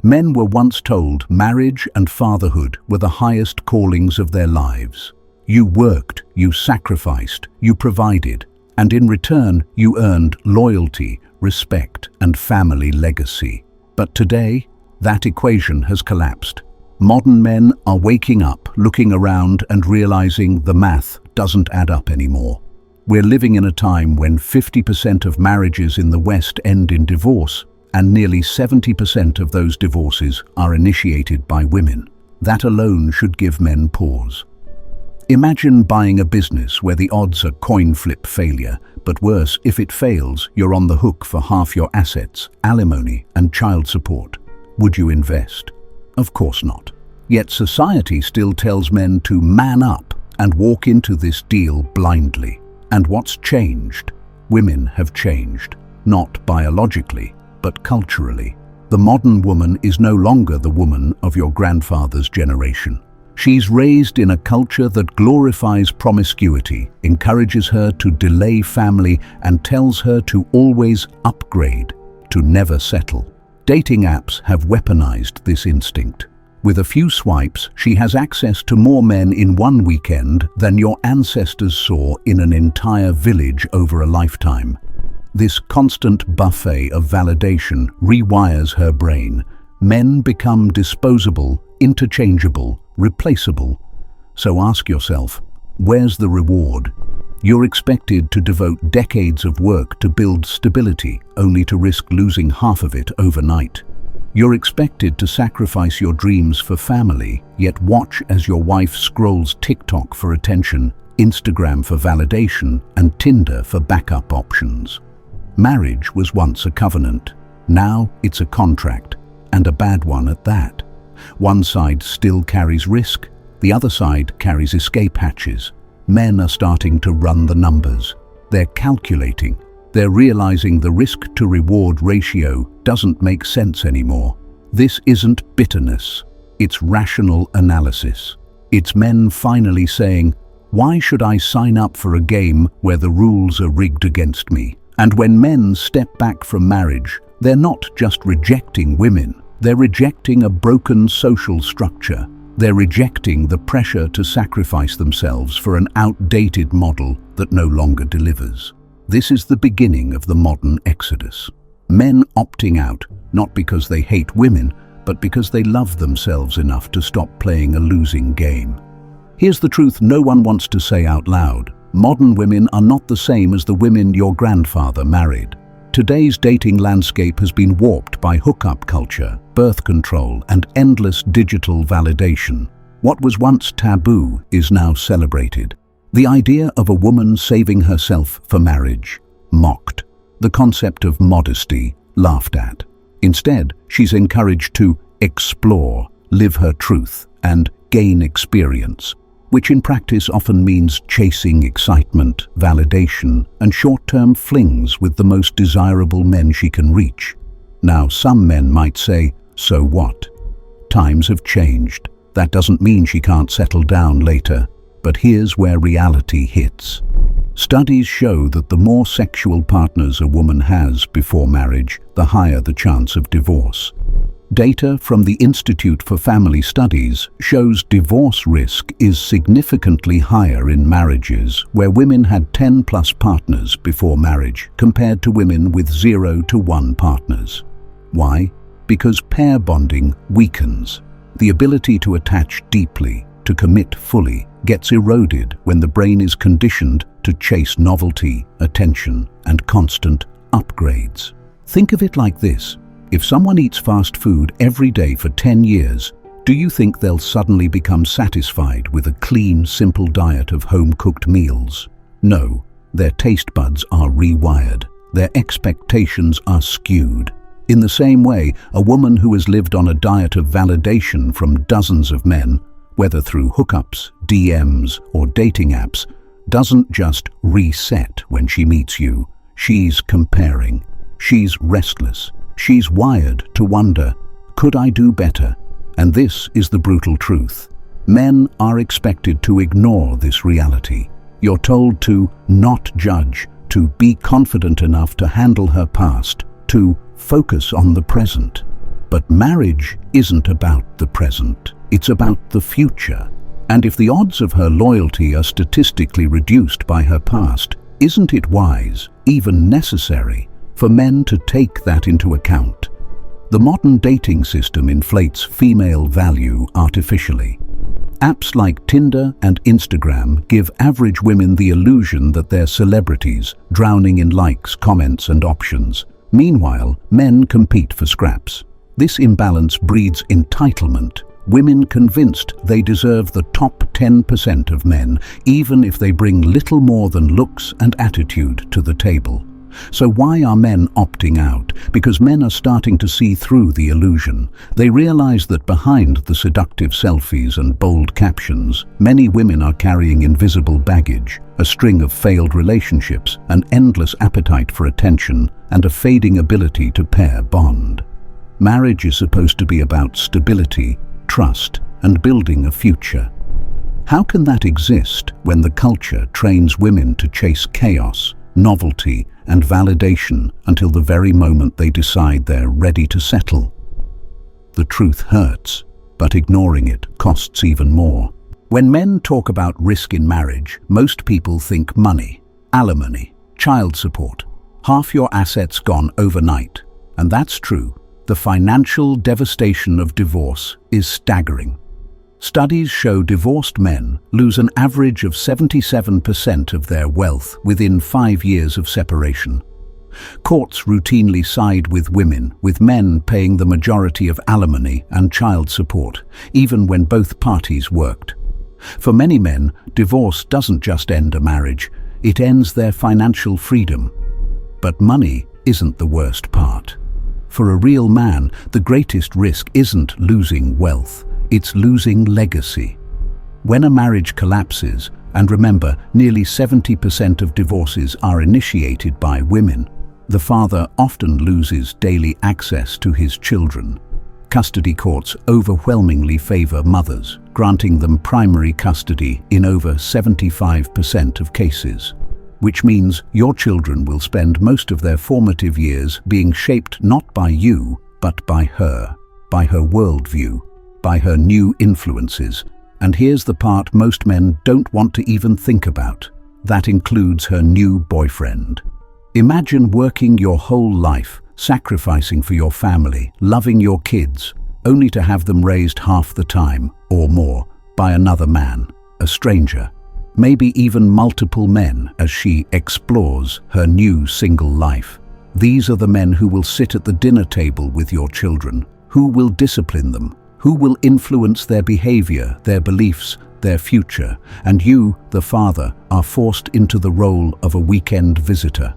Men were once told marriage and fatherhood were the highest callings of their lives. You worked, you sacrificed, you provided, and in return you earned loyalty, respect, and family legacy. But today, that equation has collapsed. Modern men are waking up, looking around and realizing the math doesn't add up anymore. We're living in a time when 50% of marriages in the West end in divorce, and nearly 70% of those divorces are initiated by women. That alone should give men pause. Imagine buying a business where the odds are coin flip failure, but worse, if it fails, you're on the hook for half your assets, alimony, and child support. Would you invest? Of course not. Yet society still tells men to man up and walk into this deal blindly. And what's changed? Women have changed, not biologically, but culturally. The modern woman is no longer the woman of your grandfather's generation. She's raised in a culture that glorifies promiscuity, encourages her to delay family, and tells her to always upgrade, to never settle. Dating apps have weaponized this instinct. With a few swipes, she has access to more men in one weekend than your ancestors saw in an entire village over a lifetime. This constant buffet of validation rewires her brain. Men become disposable, interchangeable, replaceable. So ask yourself, where's the reward? You're expected to devote decades of work to build stability, only to risk losing half of it overnight. You're expected to sacrifice your dreams for family, yet watch as your wife scrolls TikTok for attention, Instagram for validation, and Tinder for backup options. Marriage was once a covenant. Now it's a contract, and a bad one at that. One side still carries risk, the other side carries escape hatches. Men are starting to run the numbers. They're calculating. They're realizing the risk-to-reward ratio doesn't make sense anymore. This isn't bitterness. It's rational analysis. It's men finally saying, why should I sign up for a game where the rules are rigged against me? And when men step back from marriage, they're not just rejecting women. They're rejecting a broken social structure. They're rejecting the pressure to sacrifice themselves for an outdated model that no longer delivers. This is the beginning of the modern exodus. Men opting out, not because they hate women, but because they love themselves enough to stop playing a losing game. Here's the truth no one wants to say out loud. Modern women are not the same as the women your grandfather married. Today's dating landscape has been warped by hookup culture, birth control, and endless digital validation. What was once taboo is now celebrated. The idea of a woman saving herself for marriage, mocked. The concept of modesty, laughed at. Instead, she's encouraged to explore, live her truth, and gain experience, which in practice often means chasing excitement, validation, and short-term flings with the most desirable men she can reach. Now, some men might say, so what? Times have changed. That doesn't mean she can't settle down later. But here's where reality hits. Studies show that the more sexual partners a woman has before marriage, the higher the chance of divorce. Data from the Institute for Family Studies shows divorce risk is significantly higher in marriages where women had 10+ partners before marriage compared to women with 0 to 1 partners. Why? Because pair bonding weakens. The ability to attach deeply, to commit fully, gets eroded when the brain is conditioned to chase novelty, attention, and constant upgrades. Think of it like this. If someone eats fast food every day for 10 years, do you think they'll suddenly become satisfied with a clean, simple diet of home-cooked meals? No, their taste buds are rewired. Their expectations are skewed. In the same way, a woman who has lived on a diet of validation from dozens of men, whether through hookups, DMs, or dating apps, doesn't just reset when she meets you. She's comparing. She's restless. She's wired to wonder, could I do better? And this is the brutal truth. Men are expected to ignore this reality. You're told to not judge, to be confident enough to handle her past, to focus on the present. But marriage isn't about the present, it's about the future. And if the odds of her loyalty are statistically reduced by her past, isn't it wise, even necessary, for men to take that into account? The modern dating system inflates female value artificially. Apps like Tinder and Instagram give average women the illusion that they're celebrities, drowning in likes, comments, and options. Meanwhile, men compete for scraps. This imbalance breeds entitlement, women convinced they deserve the top 10% of men, even if they bring little more than looks and attitude to the table. So why are men opting out? Because men are starting to see through the illusion. They realize that behind the seductive selfies and bold captions, many women are carrying invisible baggage, a string of failed relationships, an endless appetite for attention, and a fading ability to pair bond. Marriage is supposed to be about stability, trust, and building a future. How can that exist when the culture trains women to chase chaos, novelty, and validation until the very moment they decide they're ready to settle? The truth hurts, but ignoring it costs even more. When men talk about risk in marriage, most people think money, alimony, child support, half your assets gone overnight. And that's true. The financial devastation of divorce is staggering. Studies show divorced men lose an average of 77% of their wealth within 5 years of separation. Courts routinely side with women, with men paying the majority of alimony and child support, even when both parties worked. For many men, divorce doesn't just end a marriage, it ends their financial freedom. But money isn't the worst part. For a real man, the greatest risk isn't losing wealth, it's losing legacy. When a marriage collapses, and remember, nearly 70% of divorces are initiated by women, the father often loses daily access to his children. Custody courts overwhelmingly favor mothers, granting them primary custody in over 75% of cases. Which means your children will spend most of their formative years being shaped not by you, but by her worldview, by her new influences. And here's the part most men don't want to even think about. That includes her new boyfriend. Imagine working your whole life, sacrificing for your family, loving your kids, only to have them raised half the time, or more, by another man, a stranger. Maybe even multiple men as she explores her new single life. These are the men who will sit at the dinner table with your children, who will discipline them, who will influence their behavior, their beliefs, their future, and you, the father, are forced into the role of a weekend visitor,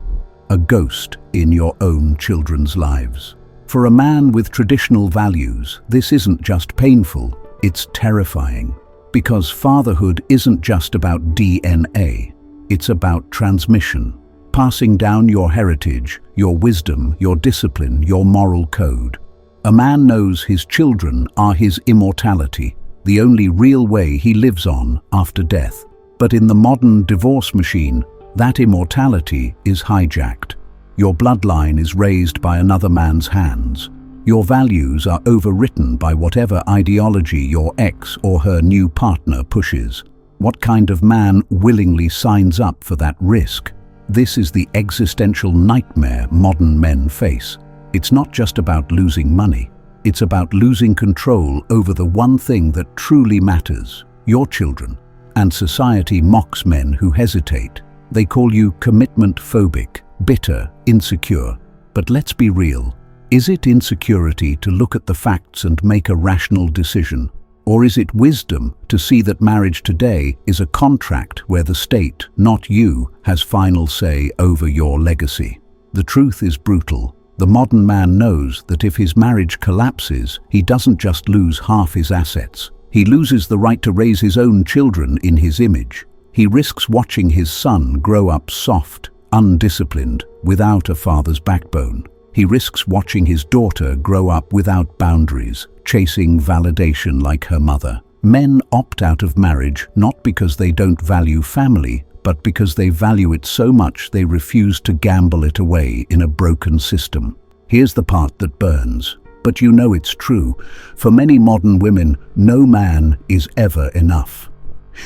a ghost in your own children's lives. For a man with traditional values, this isn't just painful, it's terrifying. Because fatherhood isn't just about DNA, it's about transmission, passing down your heritage, your wisdom, your discipline, your moral code. A man knows his children are his immortality, the only real way he lives on after death. But in the modern divorce machine, that immortality is hijacked. Your bloodline is raised by another man's hands. Your values are overwritten by whatever ideology your ex or her new partner pushes. What kind of man willingly signs up for that risk? This is the existential nightmare modern men face. It's not just about losing money. It's about losing control over the one thing that truly matters, your children. And society mocks men who hesitate. They call you commitment phobic, bitter, insecure. But let's be real. Is it insecurity to look at the facts and make a rational decision? Or is it wisdom to see that marriage today is a contract where the state, not you, has final say over your legacy? The truth is brutal. The modern man knows that if his marriage collapses, he doesn't just lose half his assets. He loses the right to raise his own children in his image. He risks watching his son grow up soft, undisciplined, without a father's backbone. He risks watching his daughter grow up without boundaries, chasing validation like her mother. Men opt out of marriage not because they don't value family, but because they value it so much they refuse to gamble it away in a broken system. Here's the part that burns. But you know it's true. For many modern women, no man is ever enough.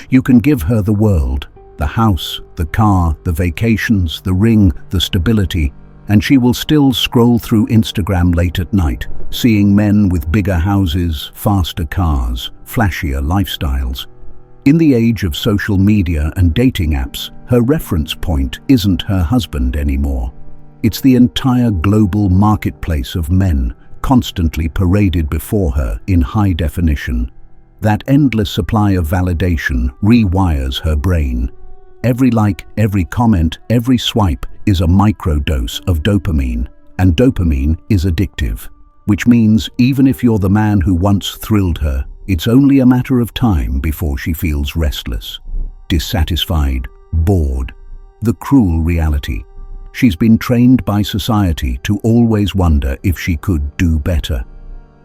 You can give her the world, the house, the car, the vacations, the ring, the stability, and she will still scroll through Instagram late at night, seeing men with bigger houses, faster cars, flashier lifestyles. In the age of social media and dating apps, her reference point isn't her husband anymore. It's the entire global marketplace of men, constantly paraded before her in high definition. That endless supply of validation rewires her brain. Every like, every comment, every swipe is a microdose of dopamine, and dopamine is addictive, which means even if you're the man who once thrilled her, it's only a matter of time before she feels restless, dissatisfied, bored. The cruel reality. She's been trained by society to always wonder if she could do better.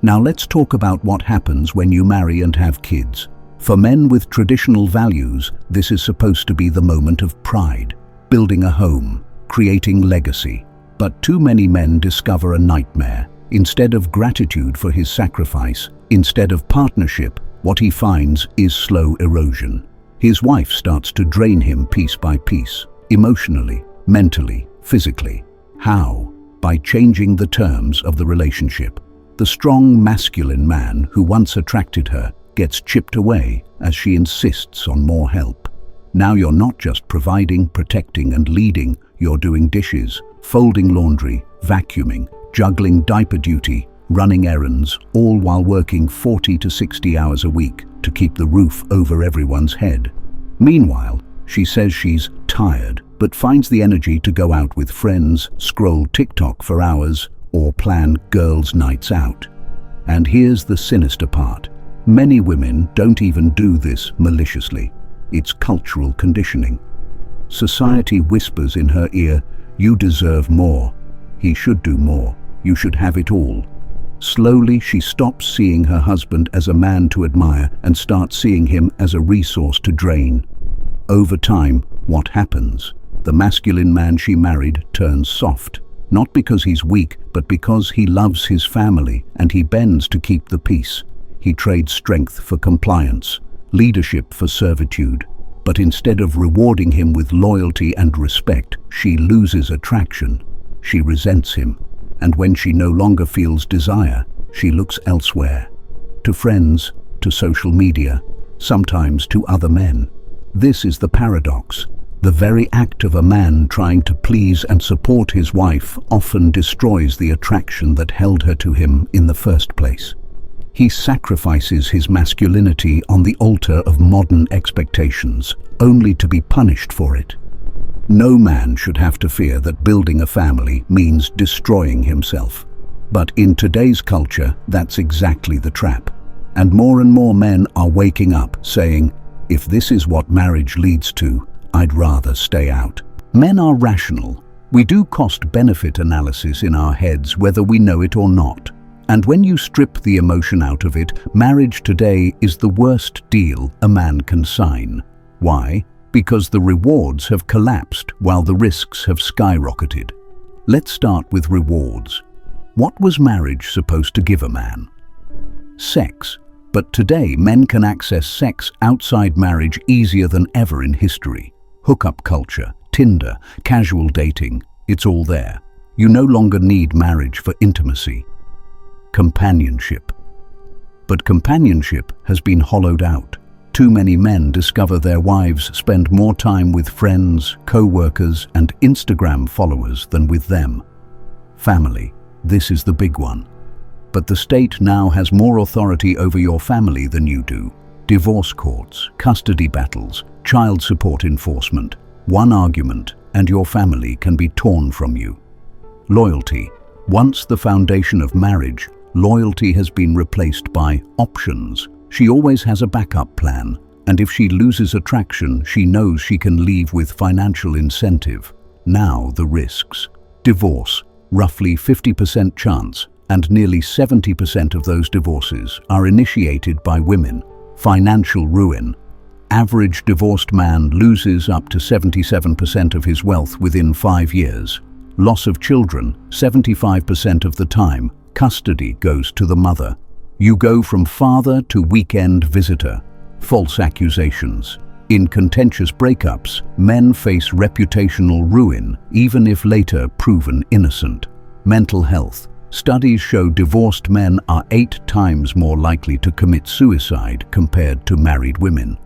Now let's talk about what happens when you marry and have kids. For men with traditional values, this is supposed to be the moment of pride, building a home, creating legacy. But too many men discover a nightmare. Instead of gratitude for his sacrifice, instead of partnership, what he finds is slow erosion. His wife starts to drain him piece by piece, emotionally, mentally, physically. How? By changing the terms of the relationship. The strong masculine man who once attracted her gets chipped away as she insists on more help. Now you're not just providing, protecting and leading, you're doing dishes, folding laundry, vacuuming, juggling diaper duty, running errands, all while working 40 to 60 hours a week to keep the roof over everyone's head. Meanwhile, she says she's tired, but finds the energy to go out with friends, scroll TikTok for hours, or plan girls' nights out. And here's the sinister part. Many women don't even do this maliciously. It's cultural conditioning. Society whispers in her ear, "You deserve more. He should do more. You should have it all." Slowly, she stops seeing her husband as a man to admire and starts seeing him as a resource to drain. Over time, what happens? The masculine man she married turns soft, not because he's weak, but because he loves his family and he bends to keep the peace. He trades strength for compliance, leadership for servitude. But instead of rewarding him with loyalty and respect, she loses attraction. She resents him, and when she no longer feels desire, she looks elsewhere. To friends, to social media, sometimes to other men. This is the paradox. The very act of a man trying to please and support his wife often destroys the attraction that held her to him in the first place. He sacrifices his masculinity on the altar of modern expectations, only to be punished for it. No man should have to fear that building a family means destroying himself. But in today's culture, that's exactly the trap. And more men are waking up saying, if this is what marriage leads to, I'd rather stay out. Men are rational. We do cost-benefit analysis in our heads whether we know it or not. And when you strip the emotion out of it, marriage today is the worst deal a man can sign. Why? Because the rewards have collapsed while the risks have skyrocketed. Let's start with rewards. What was marriage supposed to give a man? Sex. But today, men can access sex outside marriage easier than ever in history. Hookup culture, Tinder, casual dating, it's all there. You no longer need marriage for intimacy. Companionship. But companionship has been hollowed out. Too many men discover their wives spend more time with friends, co-workers, and Instagram followers than with them. Family. This is the big one. But the state now has more authority over your family than you do. Divorce courts, custody battles, child support enforcement. One argument, and your family can be torn from you. Loyalty. Once the foundation of marriage, loyalty has been replaced by options. She always has a backup plan, and if she loses attraction, she knows she can leave with financial incentive. Now the risks. Divorce, roughly 50% chance, and nearly 70% of those divorces are initiated by women. Financial ruin. Average divorced man loses up to 77% of his wealth within 5 years. Loss of children, 75% of the time, Custody goes to the mother. You go from father to weekend visitor. False accusations. In contentious breakups, men face reputational ruin, even if later proven innocent. Mental health. Studies show divorced men are 8 times more likely to commit suicide compared to married women.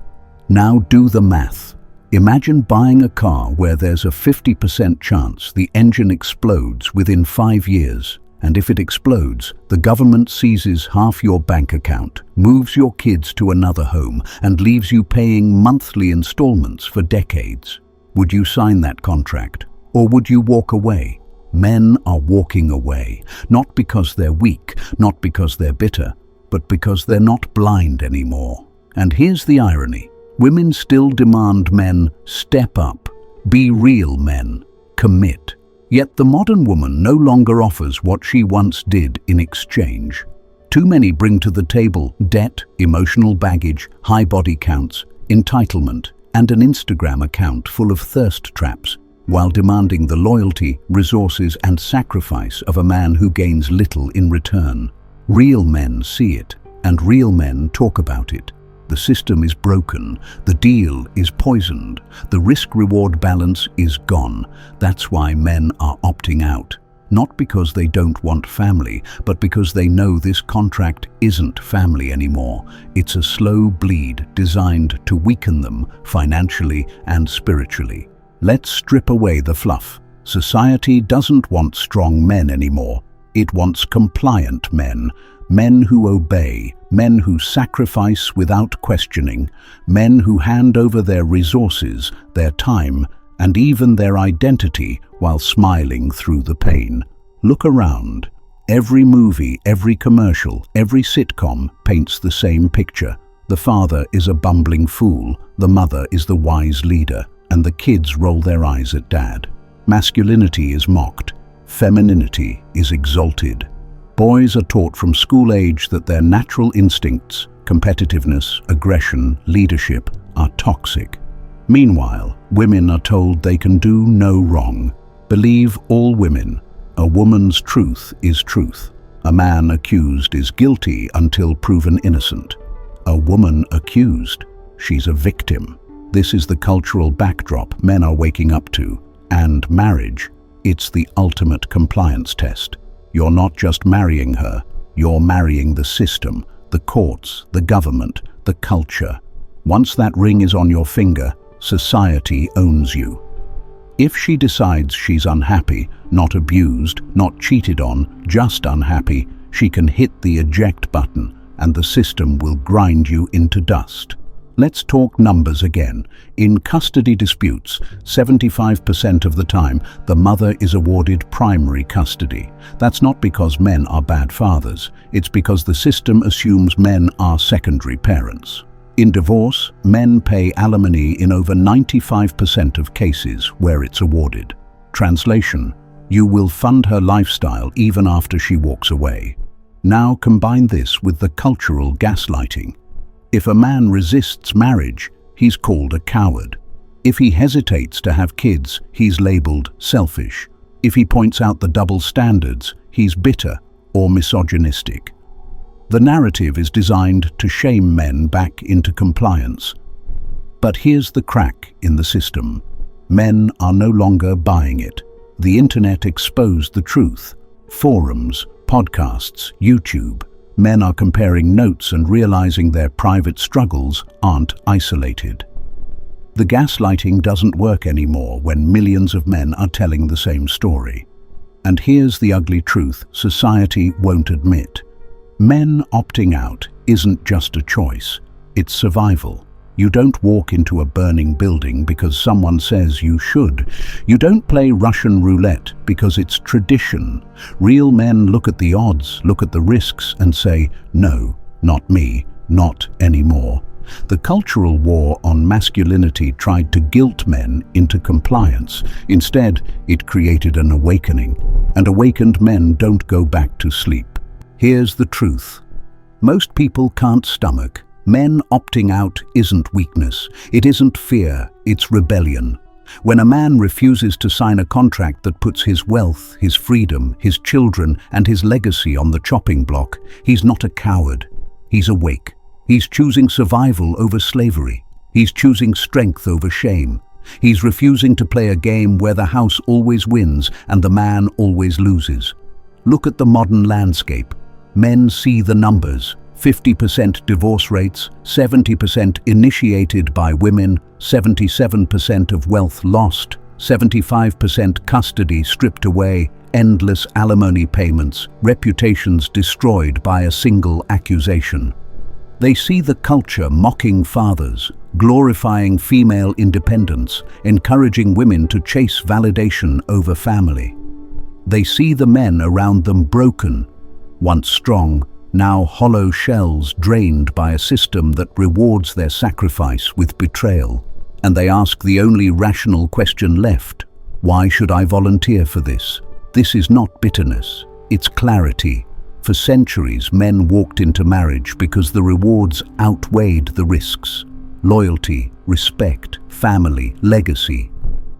Now do the math. Imagine buying a car where there's a 50% chance the engine explodes within 5 years. And if it explodes, the government seizes half your bank account, moves your kids to another home, and leaves you paying monthly installments for decades. Would you sign that contract? Or would you walk away? Men are walking away, not because they're weak, not because they're bitter, but because they're not blind anymore. And here's the irony. Women still demand men step up, be real men, commit. Yet the modern woman no longer offers what she once did in exchange. Too many bring to the table debt, emotional baggage, high body counts, entitlement, and an Instagram account full of thirst traps, while demanding the loyalty, resources, and sacrifice of a man who gains little in return. Real men see it, and real men talk about it. The system is broken, the deal is poisoned, the risk-reward balance is gone. That's why men are opting out. Not because they don't want family, but because they know this contract isn't family anymore. It's a slow bleed designed to weaken them financially and spiritually. Let's strip away the fluff. Society doesn't want strong men anymore. It wants compliant men. Men who obey, men who sacrifice without questioning, men who hand over their resources, their time, and even their identity while smiling through the pain. Look around. Every movie, every commercial, every sitcom paints the same picture. The father is a bumbling fool, the mother is the wise leader, and the kids roll their eyes at dad. Masculinity is mocked. Femininity is exalted. Boys are taught from school age that their natural instincts, competitiveness, aggression, leadership, are toxic. Meanwhile, women are told they can do no wrong. Believe all women. A woman's truth is truth. A man accused is guilty until proven innocent. A woman accused, she's a victim. This is the cultural backdrop men are waking up to. And marriage, it's the ultimate compliance test. You're not just marrying her, you're marrying the system, the courts, the government, the culture. Once that ring is on your finger, society owns you. If she decides she's unhappy, not abused, not cheated on, just unhappy, she can hit the eject button and the system will grind you into dust. Let's talk numbers again. In custody disputes, 75% of the time, the mother is awarded primary custody. That's not because men are bad fathers. It's because the system assumes men are secondary parents. In divorce, men pay alimony in over 95% of cases where it's awarded. Translation: you will fund her lifestyle even after she walks away. Now combine this with the cultural gaslighting. If a man resists marriage, he's called a coward. If he hesitates to have kids, he's labeled selfish. If he points out the double standards, he's bitter or misogynistic. The narrative is designed to shame men back into compliance. But here's the crack in the system. Men are no longer buying it. The internet exposed the truth. Forums, podcasts, YouTube. Men are comparing notes and realizing their private struggles aren't isolated. The gaslighting doesn't work anymore when millions of men are telling the same story. And here's the ugly truth society won't admit. Men opting out isn't just a choice, it's survival. You don't walk into a burning building because someone says you should. You don't play Russian roulette because it's tradition. Real men look at the odds, look at the risks, and say, no, not me, not anymore. The cultural war on masculinity tried to guilt men into compliance. Instead, it created an awakening. And awakened men don't go back to sleep. Here's the truth. Most people can't stomach. Men opting out isn't weakness, it isn't fear, it's rebellion. When a man refuses to sign a contract that puts his wealth, his freedom, his children, and his legacy on the chopping block, he's not a coward. He's awake. He's choosing survival over slavery. He's choosing strength over shame. He's refusing to play a game where the house always wins and the man always loses. Look at the modern landscape. Men see the numbers. 50% divorce rates, 70% initiated by women, 77% of wealth lost, 75% custody stripped away, endless alimony payments, reputations destroyed by a single accusation. They see the culture mocking fathers, glorifying female independence, encouraging women to chase validation over family. They see the men around them broken, once strong, now hollow shells drained by a system that rewards their sacrifice with betrayal. And they ask the only rational question left: why should I volunteer for this? This is not bitterness, it's clarity. For centuries, men walked into marriage because the rewards outweighed the risks. Loyalty, respect, family, legacy.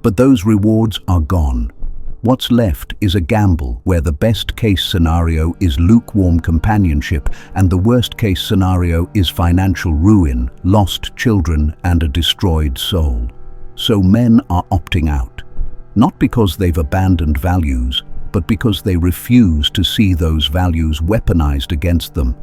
But those rewards are gone. What's left is a gamble where the best-case scenario is lukewarm companionship and the worst-case scenario is financial ruin, lost children, and a destroyed soul. So men are opting out, not because they've abandoned values, but because they refuse to see those values weaponized against them.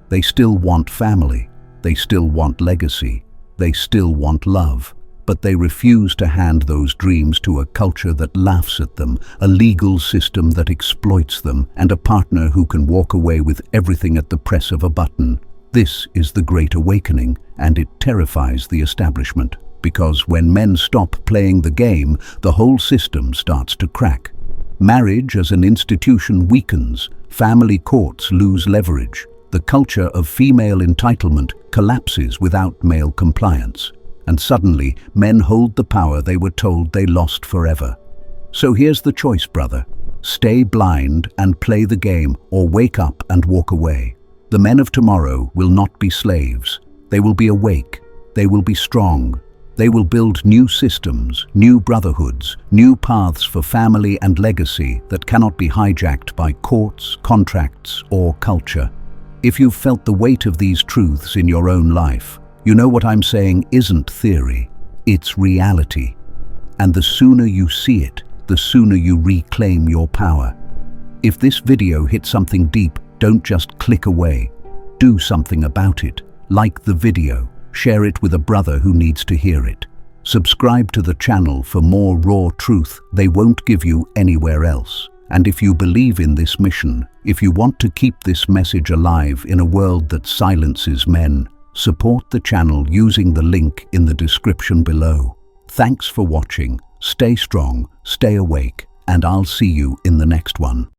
They still want family, they still want legacy, they still want love. But they refuse to hand those dreams to a culture that laughs at them, a legal system that exploits them, and a partner who can walk away with everything at the press of a button. This is the Great Awakening, and it terrifies the establishment, because when men stop playing the game, the whole system starts to crack. Marriage as an institution weakens, family courts lose leverage, the culture of female entitlement collapses without male compliance. And suddenly, men hold the power they were told they lost forever. So here's the choice, brother. Stay blind and play the game, or wake up and walk away. The men of tomorrow will not be slaves. They will be awake. They will be strong. They will build new systems, new brotherhoods, new paths for family and legacy that cannot be hijacked by courts, contracts, or culture. If you've felt the weight of these truths in your own life, you know what I'm saying isn't theory, it's reality. And the sooner you see it, the sooner you reclaim your power. If this video hit something deep, don't just click away. Do something about it. Like the video, share it with a brother who needs to hear it. Subscribe to the channel for more raw truth they won't give you anywhere else. And if you believe in this mission, if you want to keep this message alive in a world that silences men, support the channel using the link in the description below. Thanks for watching. Stay strong, stay awake, and I'll see you in the next one.